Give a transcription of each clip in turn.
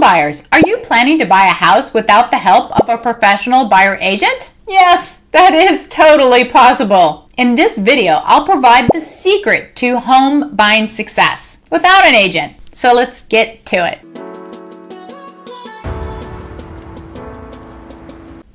buyers, are you planning to buy a house without the help of a professional buyer agent? Yes, that is totally possible. In this video, I'll provide the secret to home buying success without an agent. So let's get to it.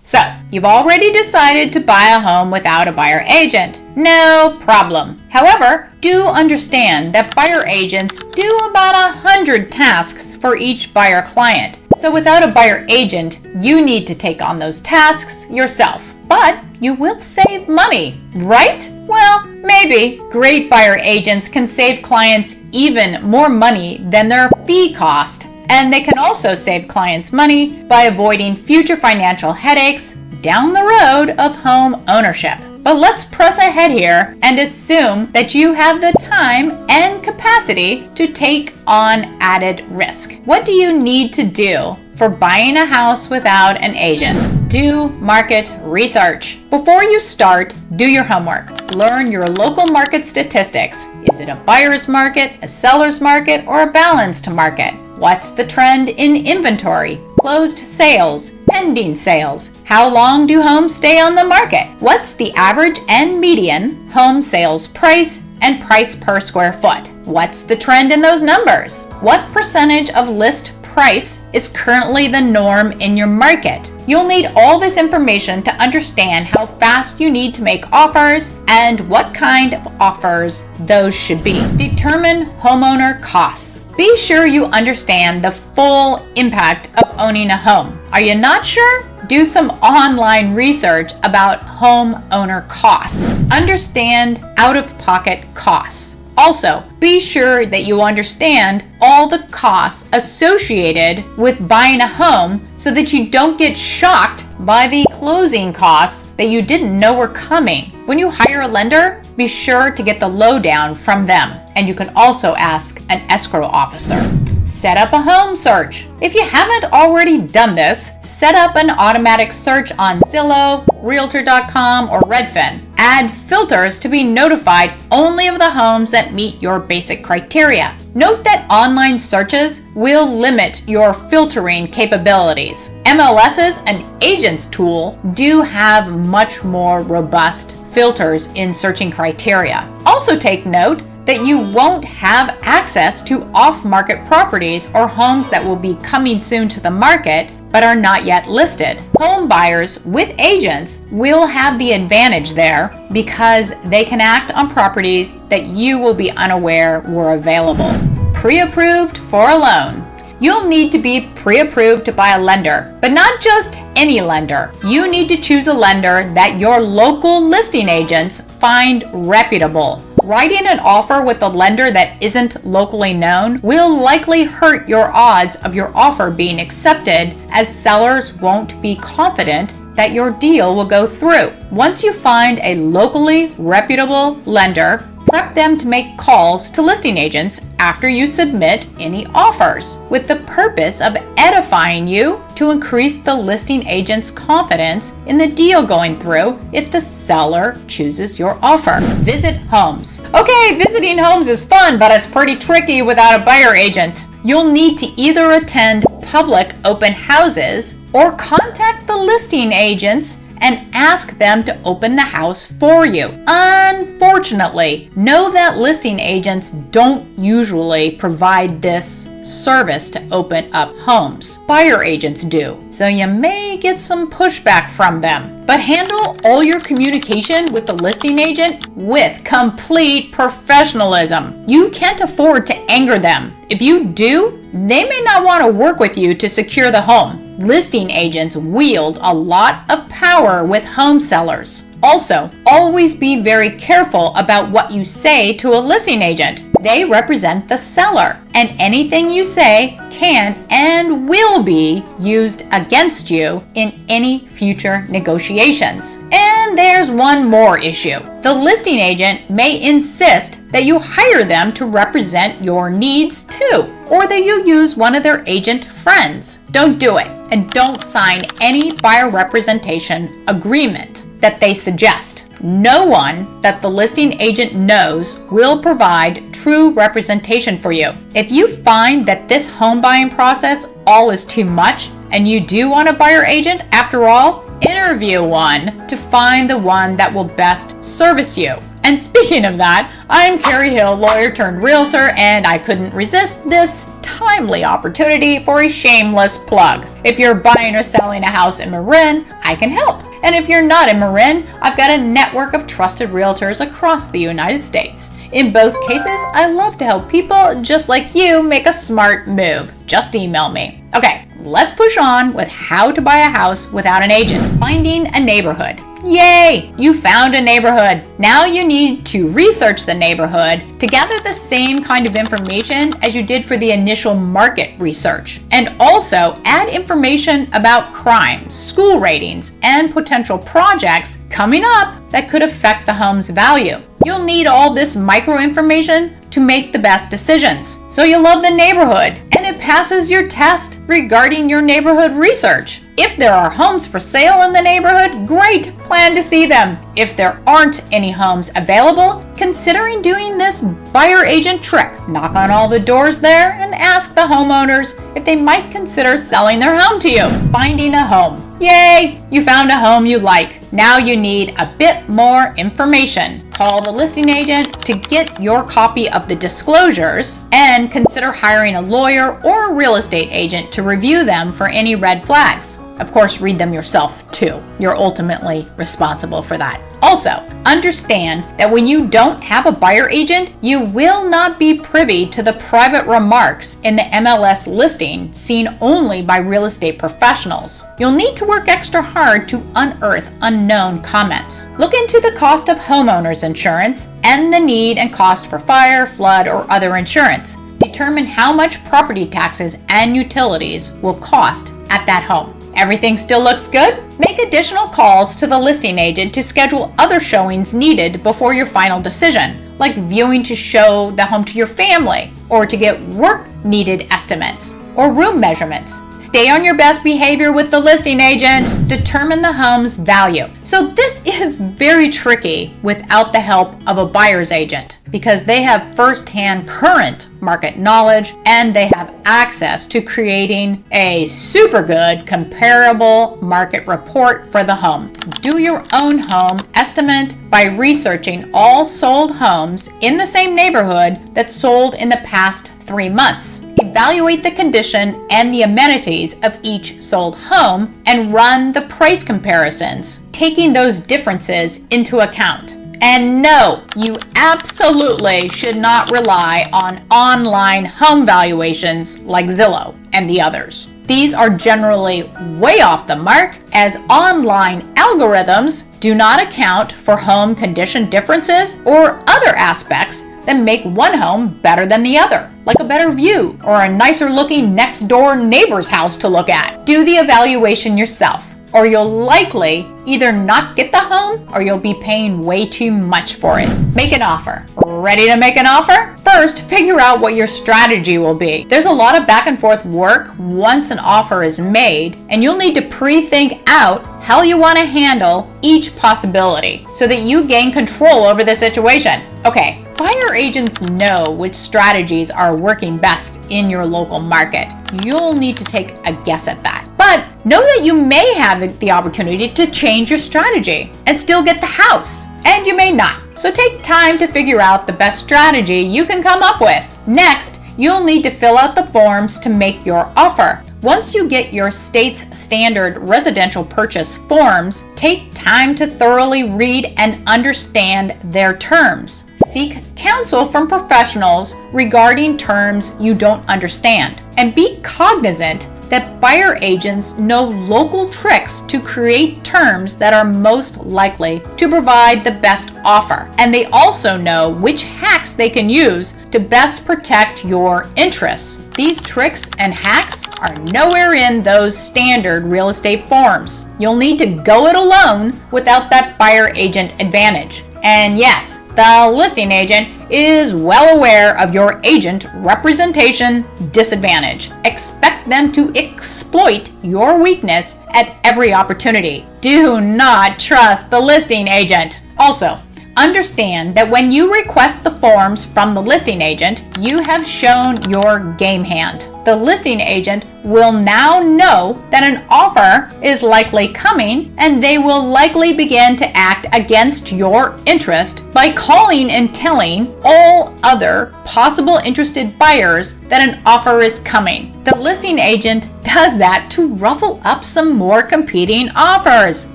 So, you've already decided to buy a home without a buyer agent. No problem. However, do understand that buyer agents do about 100 tasks for each buyer client. So without a buyer agent, you need to take on those tasks yourself. But you will save money, right? Well, maybe. Great buyer agents can save clients even more money than their fee cost. And they can also save clients money by avoiding future financial headaches down the road of home ownership. But let's press ahead here and assume that you have the time and capacity to take on added risk. What do you need to do for buying a house without an agent? Do market research. Before you start, do your homework. Learn your local market statistics. Is it a buyer's market, a seller's market, or a balanced market? What's the trend in inventory, closed sales, pending sales? How long do homes stay on the market? What's the average and median home sales price and price per square foot? What's the trend in those numbers? What percentage of list price is currently the norm in your market? You'll need all this information to understand how fast you need to make offers and what kind of offers those should be. Determine homeowner costs. Be sure you understand the full impact of owning a home. Are you not sure? Do some online research about homeowner costs. Understand out-of-pocket costs. Also, be sure that you understand all the costs associated with buying a home so that you don't get shocked by the closing costs that you didn't know were coming. When you hire a lender, be sure to get the lowdown from them. And you can also ask an escrow officer. Set up a home search. If you haven't already done this, set up an automatic search on Zillow, Realtor.com, or Redfin. Add filters to be notified only of the homes that meet your basic criteria. Note that online searches will limit your filtering capabilities. MLS's and agents tool do have much more robust filters in searching criteria. Also take note that you won't have access to off-market properties or homes that will be coming soon to the market but are not yet listed. Home buyers with agents will have the advantage there because they can act on properties that you will be unaware were available. Pre-approved for a loan. You'll need to be pre-approved to buy a lender, but not just any lender. You need to choose a lender that your local listing agents find reputable. Writing an offer with a lender that isn't locally known will likely hurt your odds of your offer being accepted, as sellers won't be confident that your deal will go through. Once you find a locally reputable lender, prep them to make calls to listing agents after you submit any offers, with the purpose of edifying you to increase the listing agent's confidence in the deal going through if the seller chooses your offer. Visit homes. Okay, visiting homes is fun, but it's pretty tricky without a buyer agent. You'll need to either attend public open houses or contact the listing agents and ask them to open the house for you. Unfortunately, know that listing agents don't usually provide this service to open up homes. Buyer agents do, so you may get some pushback from them. But handle all your communication with the listing agent with complete professionalism. You can't afford to anger them. If you do, they may not want to work with you to secure the home. Listing agents wield a lot of power with home sellers. Also, always be very careful about what you say to a listing agent. They represent the seller, and anything you say can and will be used against you in any future negotiations. And there's one more issue. The listing agent may insist that you hire them to represent your needs too, or that you use one of their agent friends. Don't do it. and don't sign any buyer representation agreement that they suggest. No one that the listing agent knows will provide true representation for you. If you find that this home buying process all is too much and you do want a buyer agent, after all, interview one to find the one that will best service you. And speaking of that, I'm Carrie Hill, lawyer turned realtor, and I couldn't resist this timely opportunity for a shameless plug. If you're buying or selling a house in Marin, I can help. And if you're not in Marin, I've got a network of trusted realtors across the United States. In both cases, I love to help people just like you make a smart move. Just email me. Okay, let's push on with how to buy a house without an agent. Finding a neighborhood. Yay! You found a neighborhood. Now you need to research the neighborhood to gather the same kind of information as you did for the initial market research. And also add information about crime, school ratings, and potential projects coming up that could affect the home's value. You'll need all this micro information to make the best decisions. So you love the neighborhood and it passes your test regarding your neighborhood research. If there are homes for sale in the neighborhood, great, plan to see them. If there aren't any homes available, considering doing this buyer agent trick. Knock on all the doors there and ask the homeowners if they might consider selling their home to you. Finding a home. Yay! You found a home you like. Now you need a bit more information. Call the listing agent to get your copy of the disclosures and consider hiring a lawyer or a real estate agent to review them for any red flags. Of course, read them yourself too. You're ultimately responsible for that. Also, understand that when you don't have a buyer agent, you will not be privy to the private remarks in the MLS listing seen only by real estate professionals. You'll need to work extra hard to unearth unknown comments. Look into the cost of homeowners insurance and the need and cost for fire, flood, or other insurance. Determine how much property taxes and utilities will cost at that home. Everything still looks good? Make additional calls to the listing agent to schedule other showings needed before your final decision, like viewing to show the home to your family, or to get work needed estimates, or room measurements. Stay on your best behavior with the listing agent. Determine the home's value. So this is very tricky without the help of a buyer's agent because they have firsthand current market knowledge and they have access to creating a super good comparable market report for the home. Do your own home estimate by researching all sold homes in the same neighborhood that sold in the past 3 months. Evaluate the condition and the amenities of each sold home and run the price comparisons, taking those differences into account. And no, you absolutely should not rely on online home valuations like Zillow and the others. These are generally way off the mark as online algorithms do not account for home condition differences or other aspects that make one home better than the other, like a better view or a nicer looking next door neighbor's house to look at. Do the evaluation yourself, or you'll likely either not get the home or you'll be paying way too much for it. Make an offer. Ready to make an offer? First, figure out what your strategy will be. There's a lot of back and forth work once an offer is made, and you'll need to pre-think out how you want to handle each possibility so that you gain control over the situation. Okay, buyer agents know which strategies are working best in your local market. You'll need to take a guess at that. But know that you may have the opportunity to change your strategy and still get the house, and you may not. So take time to figure out the best strategy you can come up with. Next, you'll need to fill out the forms to make your offer. Once you get your state's standard residential purchase forms, take time to thoroughly read and understand their terms. Seek counsel from professionals regarding terms you don't understand, and be cognizant that buyer agents know local tricks to create terms that are most likely to provide the best offer. And they also know which hacks they can use to best protect your interests. These tricks and hacks are nowhere in those standard real estate forms. You'll need to go it alone without that buyer agent advantage. And yes, the listing agent is well aware of your agent representation disadvantage. Expect them to exploit your weakness at every opportunity. Do not trust the listing agent. Also, understand that when you request the forms from the listing agent, you have shown your game hand. The listing agent will now know that an offer is likely coming, and they will likely begin to act against your interest by calling and telling all other possible interested buyers that an offer is coming. The listing agent does that to ruffle up some more competing offers.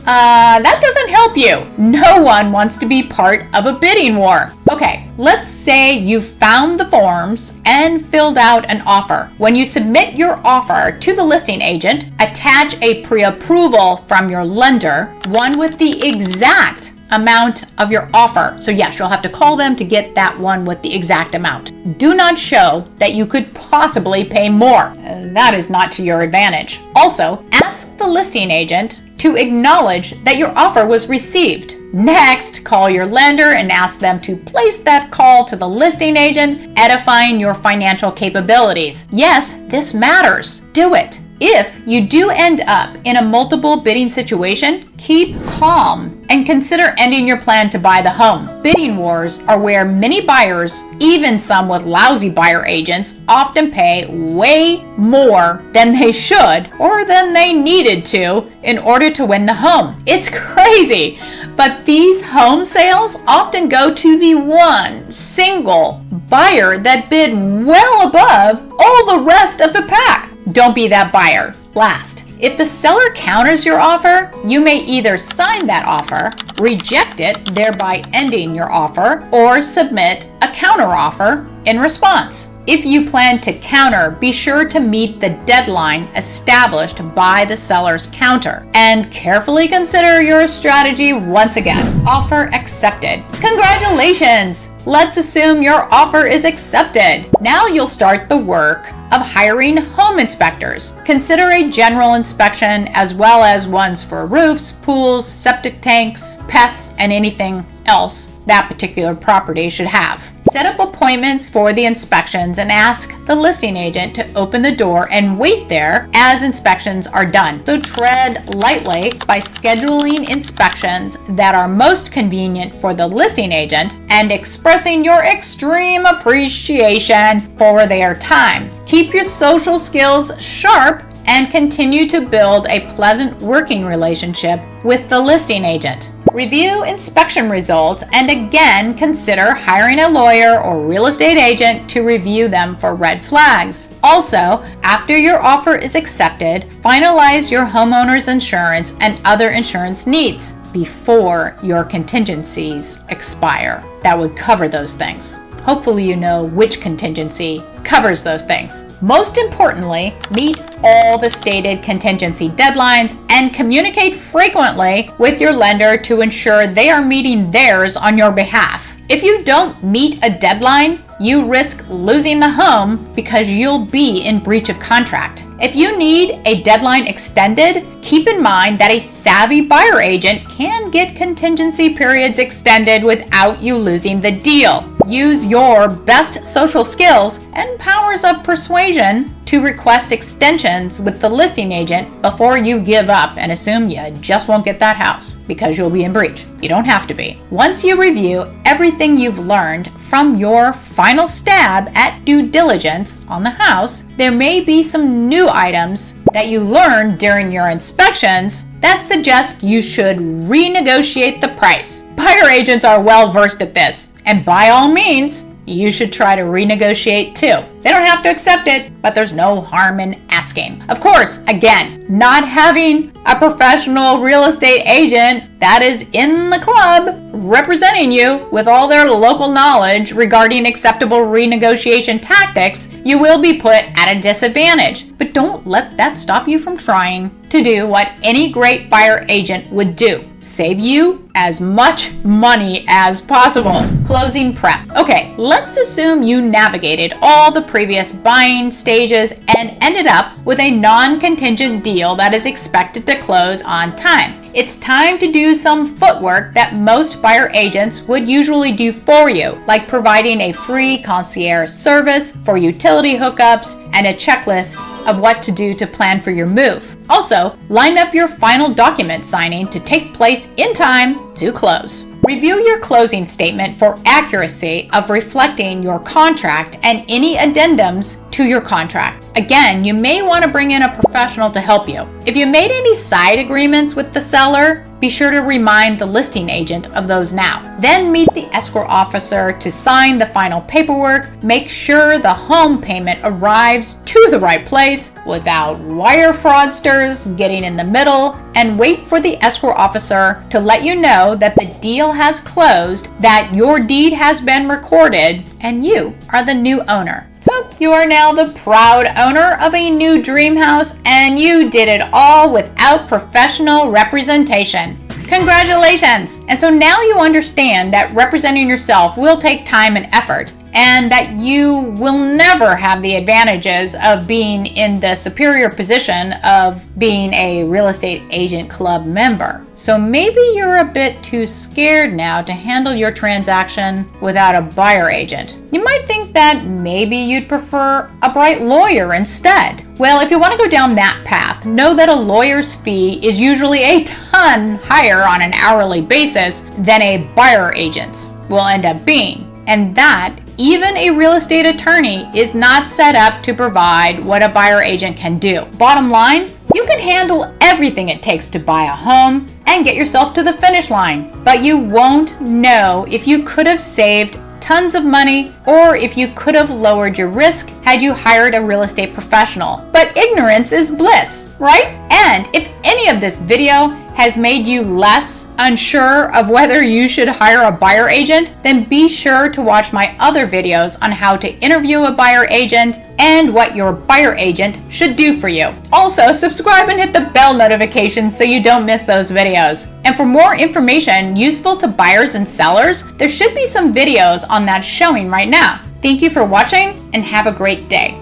That doesn't help you. No one wants to be part of a bidding war. Okay, let's say you found the forms and filled out an offer. When you submit your offer to the listing agent, attach a pre-approval from your lender, one with the exact amount of your offer. So yes, you'll have to call them to get that one with the exact amount. Do not show that you could possibly pay more. That is not to your advantage. Also, ask the listing agent to acknowledge that your offer was received. Next, call your lender and ask them to place that call to the listing agent, edifying your financial capabilities. Yes, this matters. Do it. If you do end up in a multiple bidding situation, keep calm and consider ending your plan to buy the home. Bidding wars are where many buyers, even some with lousy buyer agents, often pay way more than they should or than they needed to in order to win the home. It's crazy, but these home sales often go to the one single buyer that bid well above all the rest of the pack. Don't be that buyer. Last, if the seller counters your offer, you may either sign that offer, reject it, thereby ending your offer, or submit a counteroffer in response. If you plan to counter, be sure to meet the deadline established by the seller's counter. And carefully consider your strategy once again. Offer accepted. Congratulations! Let's assume your offer is accepted. Now you'll start the work of hiring home inspectors. Consider a general inspection as well as ones for roofs, pools, septic tanks, pests, and anything else that particular property should have. Set up appointments for the inspections and ask the listing agent to open the door and wait there as inspections are done. So tread lightly by scheduling inspections that are most convenient for the listing agent and expressing your extreme appreciation for their time. Keep your social skills sharp and continue to build a pleasant working relationship with the listing agent. Review inspection results and again consider hiring a lawyer or real estate agent to review them for red flags. Also, after your offer is accepted, finalize your homeowner's insurance and other insurance needs before your contingencies expire. That would cover those things. Hopefully you know which contingency covers those things. Most importantly, meet all the stated contingency deadlines and communicate frequently with your lender to ensure they are meeting theirs on your behalf. If you don't meet a deadline, you risk losing the home because you'll be in breach of contract. If you need a deadline extended, keep in mind that a savvy buyer agent can get contingency periods extended without you losing the deal. Use your best social skills and powers of persuasion to request extensions with the listing agent before you give up and assume you just won't get that house because you'll be in breach. You don't have to be. Once you review everything you've learned from your final stab at due diligence on the house, there may be some new items that you learned during your inspections that suggest you should renegotiate the price. Buyer agents are well versed at this, and by all means, you should try to renegotiate too. They don't have to accept it, but there's no harm in asking. Of course, again, not having a professional real estate agent that is in the club representing you with all their local knowledge regarding acceptable renegotiation tactics, you will be put at a disadvantage. But don't let that stop you from trying. to do what any great buyer agent would do: save you as much money as possible. Closing prep. Okay, let's assume you navigated all the previous buying stages and ended up with a non-contingent deal that is expected to close on time. It's time to do some footwork that most buyer agents would usually do for you, like providing a free concierge service for utility hookups and a checklist of what to do to plan for your move. Also, line up your final document signing to take place in time to close. Review your closing statement for accuracy of reflecting your contract and any addendums to your contract. Again, you may want to bring in a professional to help you. If you made any side agreements with the seller, be sure to remind the listing agent of those now. Then meet the escrow officer to sign the final paperwork. Make sure the home payment arrives to the right place without wire fraudsters getting in the middle, and wait for the escrow officer to let you know that the deal has closed, that your deed has been recorded, and you are the new owner. So you are now the proud owner of a new dream house, and you did it all without professional representation. Congratulations! And so now you understand that representing yourself will take time and effort, and that you will never have the advantages of being in the superior position of being a real estate agent club member. So maybe you're a bit too scared now to handle your transaction without a buyer agent. You might think that maybe you'd prefer a bright lawyer instead. Well, if you want to go down that path, know that a lawyer's fee is usually a ton higher on an hourly basis than a buyer agent's will end up being, and that even a real estate attorney is not set up to provide what a buyer agent can do. Bottom line, you can handle everything it takes to buy a home and get yourself to the finish line, but you won't know if you could have saved tons of money or if you could have lowered your risk had you hired a real estate professional. But ignorance is bliss, right? And if any of this video has made you less unsure of whether you should hire a buyer agent, then be sure to watch my other videos on how to interview a buyer agent and what your buyer agent should do for you. Also, subscribe and hit the bell notification so you don't miss those videos. And for more information useful to buyers and sellers, there should be some videos on that showing right now. Thank you for watching and have a great day.